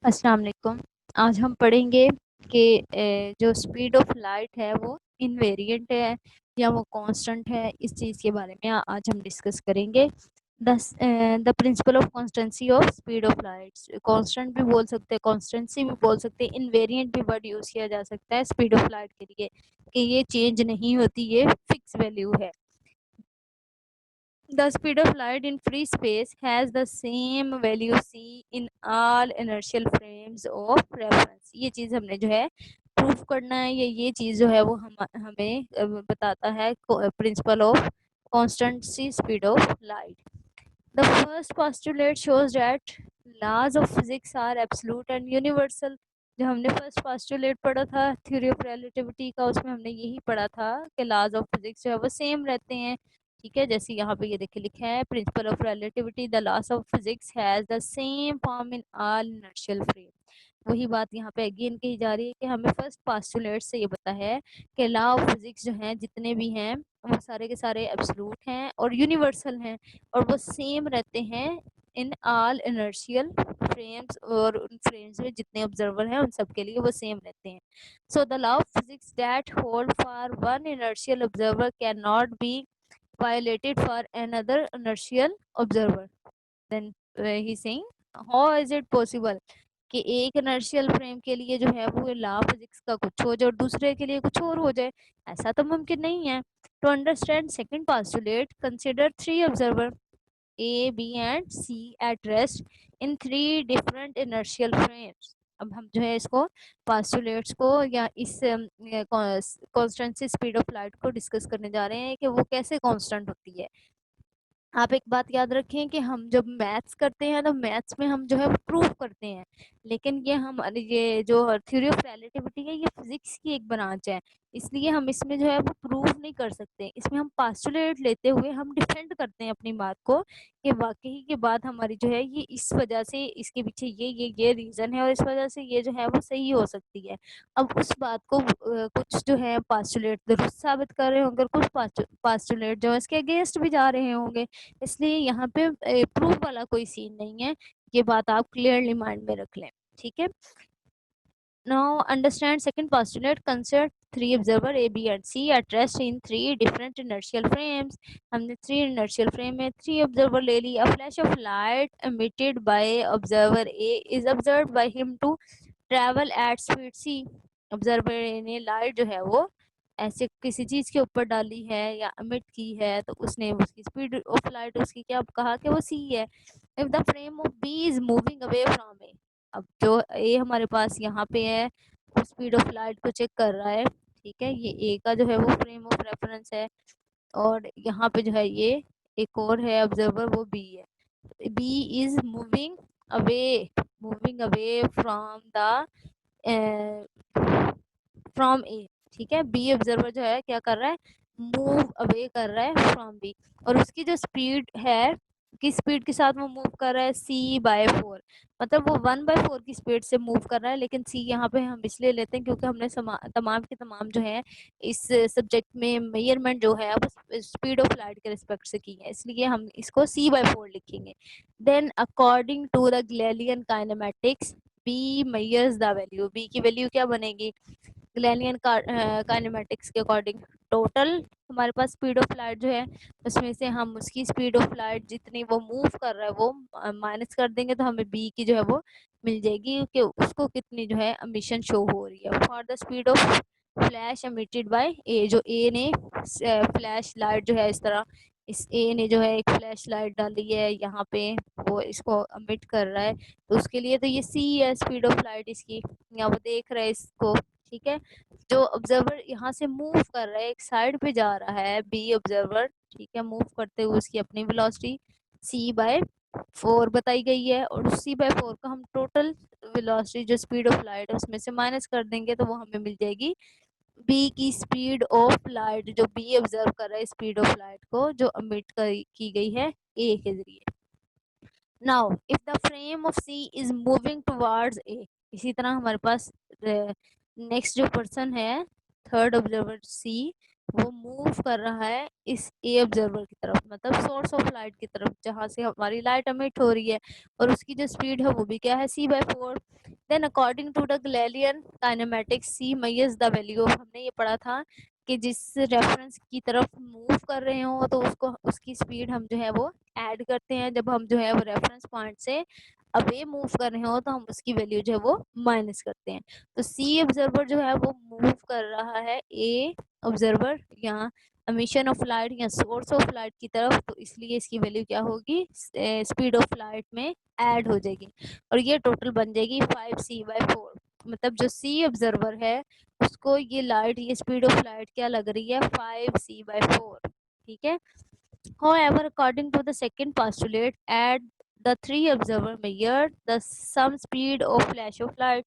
अस्सलाम वालेकुम। आज हम पढ़ेंगे कि जो स्पीड ऑफ लाइट है वो इनवेरिएंट है या वो कांस्टेंट है। इस चीज़ के बारे में आज हम डिस्कस करेंगे। The principle of constituency of speed of light. Constant भी बोल सकते हैं, कॉन्स्टेंसी भी बोल सकते हैं, इनवेरिएंट भी वर्ड यूज़ किया जा सकता है स्पीड ऑफ लाइट के लिए कि ये चेंज नहीं होती, ये फिक्स वैल्यू है। The speed of light in free space has the same value c in all inertial frames of reference। ये चीज़ हमने जो है प्रूफ करना है, ये चीज़ जो है वो हमें बताता है principle of constituency speed of light. The first postulate shows that laws of physics are absolute and universal। जो हमने फर्स्ट postulate पढ़ा था थ्योरी ऑफ रिलेटिविटी का, उसमें हमने यही पढ़ा था कि laws of physics जो है वो सेम रहते हैं। ठीक है, जैसे यहाँ पे ये देखिए लिखा है principle of relativity, the loss of physics has the same form in all inertial frame. वही बात यहाँ पे अगेन कही जा रही है कि हमें फर्स्ट पास्टुलेट से ये पता है कि लॉ ऑफ फिजिक्स जो हैं जितने भी हैं वो सारे के सारे एब्सोल्यूट हैं और यूनिवर्सल हैं और वो सेम रहते हैं इन ऑल इनर्शियल फ्रेम्स, और उन फ्रेम्स में जितने ऑब्जर्वर हैं उन सब के लिए वो सेम रहते हैं। So the law of physics that hold for one inertial observer can not be violated for another inertial observer। Then he saying how is it possible कि एक inertial frame के लिए जो है वो लॉ फिजिक्स का कुछ हो जाए और दूसरे के लिए कुछ और हो जाए, ऐसा तो मुमकिन नहीं है। To understand second postulate, consider three observer A, B and C at rest in three different inertial frames। अब हम जो है इसको पास्टुलेट्स को या इस कॉन्स्टेंसी स्पीड ऑफ लाइट को डिस्कस करने जा रहे हैं कि वो कैसे कांस्टेंट होती है। आप एक बात याद रखें कि हम जब मैथ्स करते हैं तो मैथ्स में हम जो है वो प्रूफ करते हैं, लेकिन ये जो थ्योरी ऑफ रिलेटिविटी है ये फिजिक्स की एक ब्रांच है, इसलिए हम इसमें जो है वो प्रूफ नहीं कर सकते। इसमें हम पास्टुलेट लेते हुए हम डिफेंड करते हैं अपनी बात को कि वाकई के बात हमारी जो है ये इस वजह से, इसके पीछे ये रीज़न है और इस वजह से ये जो है वो सही हो सकती है। अब उस बात को कुछ जो है पास्टुलेट दुरुस्त साबित कर रहे होंगे, कुछ पास्टुलेट जो है इसके अगेंस्ट भी जा रहे होंगे, इसलिए यहाँ पे प्रूफ वाला कोई सीन नहीं है। ये बात आप क्लियरली माइंड में रख लें, ठीक है। Now understand second postulate, consider three observer A, B and C at rest in three different inertial frames। हमने three inertial frame में three observer ले ली। A flash of light emitted by observer A is observed by him to travel at speed c। Observer ने light जो है वो ऐसे किसी चीज के ऊपर डाली है या एमिट की है तो उसने उसकी स्पीड ऑफ लाइट उसकी क्या कहा कि वो c है। If the frame of b is moving away from A, अब जो ए हमारे पास यहाँ पे है वो स्पीड ऑफ लाइट को चेक कर रहा है, ठीक है, ये ए का जो है वो फ्रेम ऑफ रेफरेंस है और यहाँ पे जो है ये एक और है ऑब्जर्वर वो बी है। B is moving away from A, ठीक है। बी ऑब्जर्वर जो है क्या कर रहा है, मूव अवे कर रहा है फ्रॉम बी, और उसकी जो स्पीड है किस स्पीड के साथ वो मूव कर रहा है, c/4, मतलब वो 1/4 की स्पीड से मूव कर रहा है। लेकिन c यहाँ पे हम इसलिए लेते हैं क्योंकि हमने तमाम के तमाम जो है इस सब्जेक्ट में मेजरमेंट जो है वो स्पीड ऑफ लाइट के रिस्पेक्ट से की है, इसलिए हम इसको c/4 लिखेंगे। Then according to the Galilean kinematics B measures the value, B की वैल्यू क्या बनेगी गैलीलियन काइनेमेटिक्स के अकॉर्डिंग। टोटल हमारे पास स्पीड ऑफ लाइट जो है उसमें से हम उसकी स्पीड ऑफ लाइट जितनी वो मूव कर रहा है वो माइनस कर देंगे तो हमें बी की जो है वो मिल जाएगी कि उसको कितनी जो है एमिशन शो हो रही है। For the speed of flash emitted by A, जो ए ने फ्लैश लाइट जो है इस तरह इस ए ने जो है एक फ्लैश लाइट डाली है यहाँ पे, वो इसको एमिट कर रहा है तो उसके लिए तो ये सी है स्पीड ऑफ लाइट इसकी, यहाँ वो देख रहा है इसको, ठीक है। जो ऑब्जर्वर यहाँ से मूव कर रहा है एक साइड पे जा रहा है बी ऑब्जर्वर, ठीक है, मूव करते हुए उसकी अपनी वेलोसिटी c/4 बताई गई है और उस c/4 का हम टोटल वेलोसिटी जो स्पीड ऑफ लाइट है उसमें से माइनस कर देंगे तो वो हमें मिल जाएगी बी की स्पीड ऑफ लाइट, जो बी ऑब्जर्व कर रहा है स्पीड ऑफ लाइट को जो एमिट की गई है ए के जरिए। Now if the frame of C is moving towards A, इसी तरह हमारे पास नेक्स्ट जो पर्सन है थर्ड ऑब्जर्वर सी वो मूव कर रहा है इस ए ऑब्जर्वर की तरफ, मतलब सोर्स ऑफ लाइट की तरफ जहां से हमारी लाइट एमिट हो रही है और उसकी जो स्पीड है वो भी क्या है c/4। Then according to the Galilean kinematics C measures the value, हमने ये पढ़ा था कि जिस रेफरेंस की तरफ मूव कर रहे हो तो उसको उसकी स्पीड हम जो है वो ऐड करते हैं, जब हम जो है वो रेफरेंस पॉइंट से अवे मूव कर रहे हो तो हम उसकी वैल्यू जो है वो माइनस करते हैं। तो सी ऑब्जर्वर जो है वो मूव कर रहा है ए ऑब्जर्वर या एमिशन ऑफ लाइट या सोर्स ऑफ लाइट की तरफ, तो इसलिए इसकी वैल्यू क्या होगी, स्पीड ऑफ लाइट में ऐड हो जाएगी और ये टोटल बन जाएगी 5c/4। मतलब जो सी ऑब्जर्वर है उसको ये लाइट, ये स्पीड ऑफ लाइट क्या लग रही है, 5c/4। ठीक है। However, according to the second postulate, at the three observer measured the some speed of flash of light.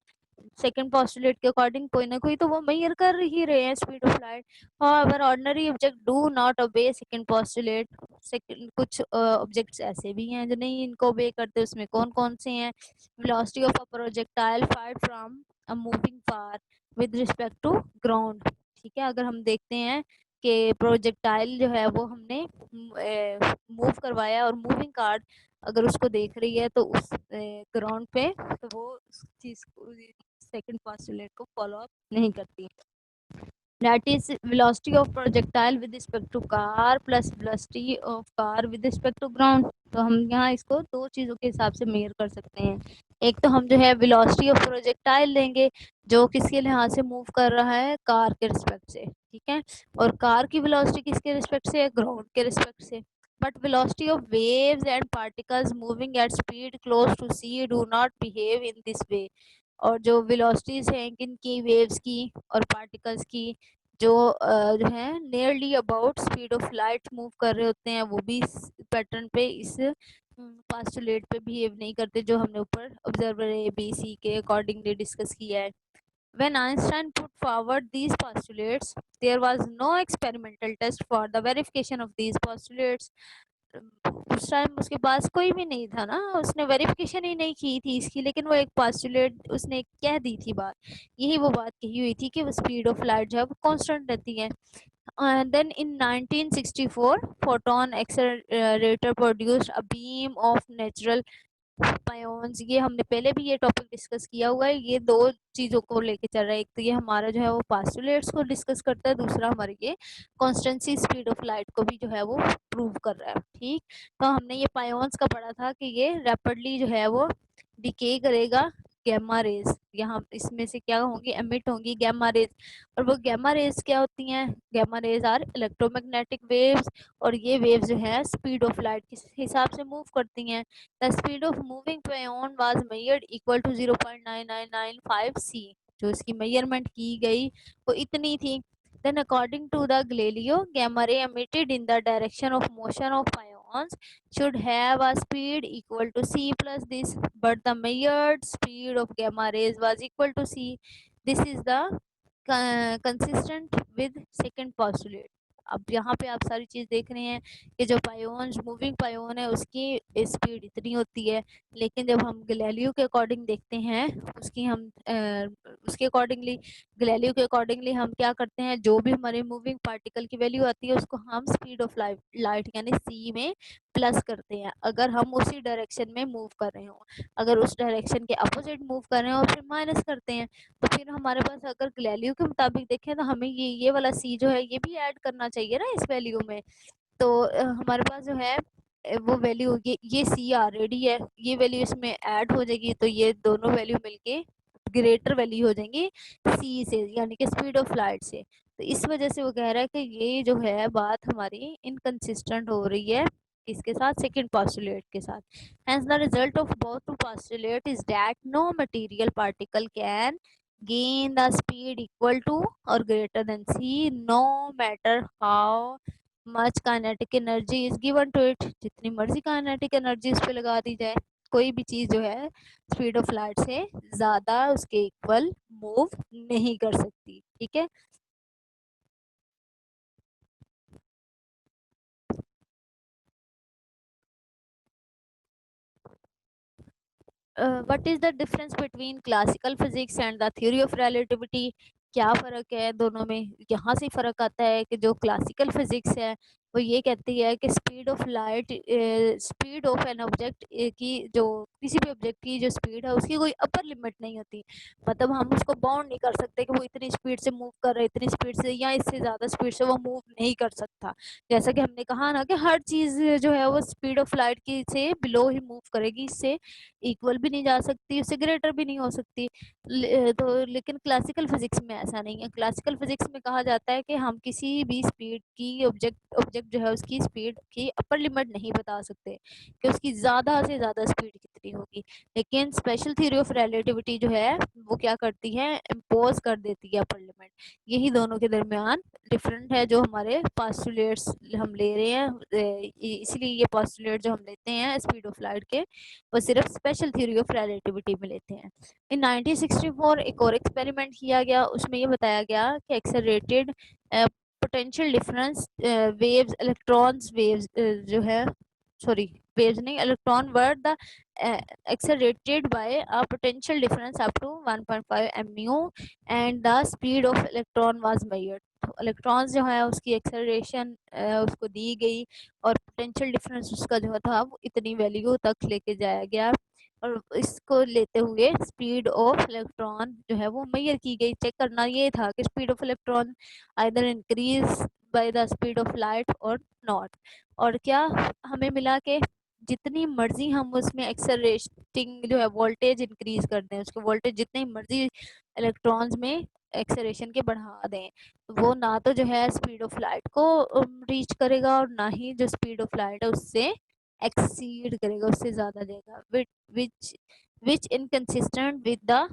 Second postulate के अकॉर्डिंग कोई ना कोई तो वो मेजर कर ही रहे हैं speed of light. However ordinary object do not obey second postulate. कुछ ऑब्जेक्ट्स ऐसे भी हैं जो नहीं इनको ओबे करते, उसमें कौन कौन से हैं, velocity of a projectile fired from a moving car with respect to ground. ठीक है, अगर हम देखते हैं कि प्रोजेक्टाइल जो है वो हमने मूव करवाया और मूविंग कार अगर उसको देख रही है तो उस ग्राउंड पे, तो वो उस चीज को सेकंड पोस्टुलेट को फॉलो अप नहीं करती। That is velocity of projectile with respect to car plus velocity of car with respect to ground। तो हम यहाँ इसको दो चीज़ों के हिसाब से मेजर कर सकते हैं। एक तो हम जो है velocity of projectile लेंगे जो किसके लिहाज से मूव कर रहा है, कार के रिस्पेक्ट से। ठीक है, और कार की velocity किसके रिस्पेक्ट से है, ग्राउंड के रिस्पेक्ट से। But velocity of waves and particles moving at speed close to c do not behave in this way। और जो velocities हैं किन की, वेव्स की और पार्टिकल्स की, जो जो है nearly about speed of light move कर रहे होते हैं, वो भी इस पैटर्न पे, इस पोस्टुलेट पे बिहेव नहीं करते जो हमने ऊपर ऑब्जर्वर ए बी सी के अकॉर्डिंगली डिस्कस किया है। When Einstein put forward these postulates, there was no experimental test for the verification of these postulates। उस टाइम उसके पास कोई भी नहीं था ना, उसने वेरिफिकेशन ही नहीं की थी इसकी, लेकिन वो एक पोस्टुलेट उसने कह दी थी बात, यही वो बात कही हुई थी कि वो स्पीड ऑफ लाइट जो है वो कांस्टेंट रहती है। Then in 1964 photon accelerator produced a beam of natural पायोन्स। ये हमने पहले भी ये टॉपिक डिस्कस किया हुआ है, ये दो चीजों को लेके चल रहा है। एक तो ये हमारा जो है वो पास्टुलेट्स को डिस्कस करता है, दूसरा हमारे ये कॉन्स्टेंसी स्पीड ऑफ लाइट को भी जो है वो प्रूव कर रहा है। ठीक, तो हमने ये पायोन्स का पढ़ा था कि ये रैपिडली जो है वो डिके करेगा गैमा रेज, यहाँ इसमें से क्या होंगी, एमिट होंगी गैमा रेज। और वो गैमा रेज क्या होती हैं, gamma rays are electromagnetic waves, और ये वेव्स जो है स्पीड ऑफ लाइट के हिसाब से मूव करती हैं। The speed of moving pion was measured equal to 0.9995 c। जो इसकी मेजरमेंट की गई वो इतनी थी। Then according to the Galileo, gamma ray emitted in the direction of motion of pions should have a speed equal to c plus this, but the measured speed of gamma rays was equal to c। This is the consistent with second postulate। अब यहाँ पे आप सारी चीज देख रहे हैं कि जो पायोन, मूविंग पायोन है उसकी स्पीड इतनी होती है, लेकिन जब हम गैलीलियो के अकॉर्डिंग देखते हैं उसकी हम उसके अकॉर्डिंगली, गैलीलियो के अकॉर्डिंगली हम क्या करते हैं, जो भी हमारे मूविंग पार्टिकल की वैल्यू आती है उसको हम स्पीड ऑफ लाइट यानी सी में प्लस करते हैं, अगर हम उसी डायरेक्शन में मूव कर रहे हो। अगर उस डायरेक्शन के अपोजिट मूव कर रहे हो फिर माइनस करते हैं। तो फिर हमारे पास अगर गैलीलियो के मुताबिक देखें तो हमें ये वाला सी जो है ये भी ऐड करना चाहिए ना इस वैल्यू में। तो हमारे पास जो है वो वैल्यू, ये सी ऑलरेडी है, ये वैल्यू इसमें ऐड हो जाएगी, तो ये दोनों वैल्यू मिलके ग्रेटर वैल्यू हो जाएंगी सी से, यानी कि स्पीड ऑफ लाइट से। तो इस वजह से वो कह रहा है कि ये जो है बात हमारी इनकंसिस्टेंट हो रही है किसके साथ, सेकंड पोस्टुलेट के साथ। Hence the result of both two postulate is that no material particle can gain the speed equal to or greater than c no matter how much kinetic energy is given to it। जितनी मर्जी kinetic energy इस पे लगा दी जाए, कोई भी चीज जो है स्पीड ऑफ लाइट से ज्यादा उसके इक्वल मूव नहीं कर सकती। ठीक है, what is the difference between classical physics and the theory of relativity. क्या फ़र्क है दोनों में, यहाँ से फ़र्क आता है कि जो क्लासिकल फिजिक्स है वो ये कहती है कि स्पीड ऑफ एन ऑब्जेक्ट की जो किसी भी ऑब्जेक्ट की जो स्पीड है उसकी कोई अपर लिमिट नहीं होती। मतलब हम उसको बाउंड नहीं कर सकते कि वो इतनी स्पीड से मूव कर रहा है, इतनी स्पीड से या इससे ज़्यादा स्पीड से वो मूव नहीं कर सकता। जैसा कि हमने कहा ना कि हर चीज़ जो है वो स्पीड ऑफ लाइट की से बिलो ही मूव करेगी, इससे इक्वल भी नहीं जा सकती, उससे ग्रेटर भी नहीं हो सकती। तो लेकिन क्लासिकल फिजिक्स में ऐसा नहीं है। क्लासिकल फिजिक्स में कहा जाता है कि हम किसी भी स्पीड की ऑब्जेक्ट ऑब्जेक्ट जो है उसकी स्पीड की अपर लिमिट नहीं बता सकते कि उसकी ज़्यादा से ज़्यादा स्पीड कितनी होगी। लेकिन स्पेशल थ्योरी ऑफ रिलेटिविटी जो है वो क्या करती है, इम्पोज कर देती है अपर लिमिट। यही दोनों के दरमियान डिफरेंट है जो हमारे पास्टुलेट्स हम ले रहे हैं। इसलिए ये पास्टुलेट जो हम लेते हैं स्पीड ऑफ लाइट के, वो सिर्फ स्पेशल थ्योरी ऑफ रिलेटिविटी में लेते हैं। इन 1964 एक और एक्सपेरिमेंट किया गया, उसमें ये बताया गया कि accelerated potential difference waves electrons waves जो है सॉरी waves नहीं electron were the accelerated by a potential difference up to 1.5 mu and the speed of electron was measured। तो इलेक्ट्रॉन्स जो है उसकी एक्सेलरेशन उसको दी गई और पोटेंशियल डिफरेंस उसका जो था वो इतनी वैल्यू तक लेके जाया गया और इसको लेते हुए स्पीड ऑफ इलेक्ट्रॉन जो है वो मेजर की गई। चेक करना ये था कि speed of electron either increase by the speed of light और नॉट। और क्या हमें मिला के जितनी मर्जी हम उसमें एक्सेलरेटिंग जो है वोल्टेज इंक्रीज कर दें, उसके वोल्टेज जितनी मर्जी इलेक्ट्रॉन्स में एक्सेलरेशन के बढ़ा दें, वो ना तो जो है स्पीड ऑफ लाइट को रीच करेगा और ना ही जो स्पीड ऑफ लाइट है उससे एक्सीड करेगा, उससे ज़्यादा देगा। Which which inconsistent with the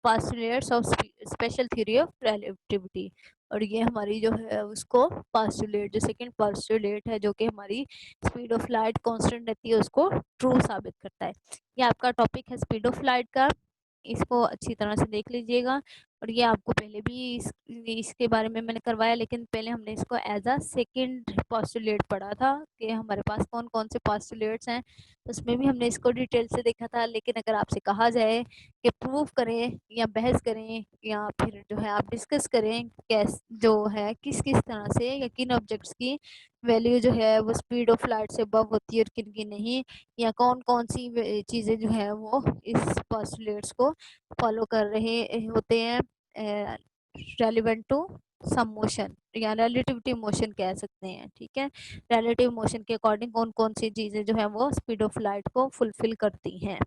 postulates of special theory of relativity. और ये हमारी जो है उसको पास्टुलेट जो सेकंड पास्टुलेट है जो कि हमारी स्पीड ऑफ लाइट कांस्टेंट रहती है उसको ट्रू साबित करता है। ये आपका टॉपिक है स्पीड ऑफ लाइट का, इसको अच्छी तरह से देख लीजिएगा। और ये आपको पहले भी इसके बारे में मैंने करवाया, लेकिन पहले हमने इसको एज अ सेकंड पोस्टुलेट पढ़ा था कि हमारे पास कौन कौन से पोस्टुलेट्स हैं, उसमें भी हमने इसको डिटेल से देखा था। लेकिन अगर आपसे कहा जाए कि प्रूव करें या बहस करें या फिर जो है आप डिस्कस करें कैस जो है किस किस तरह से या किन ऑब्जेक्ट्स की वैल्यू जो है वो स्पीड ऑफ लाइट से अबव होती है और किन की नहीं, या कौन कौन सी चीज़ें जो है वो इस पोस्टुलेट्स को फॉलो कर रहे होते हैं रेलिवेंट टू सम मोशन या रिलेटिविटी मोशन कह सकते हैं। ठीक है, रिलेटिव मोशन के अकॉर्डिंग कौन कौन सी चीज़ें जो है वो स्पीड ऑफ लाइट को फुलफिल करती हैं।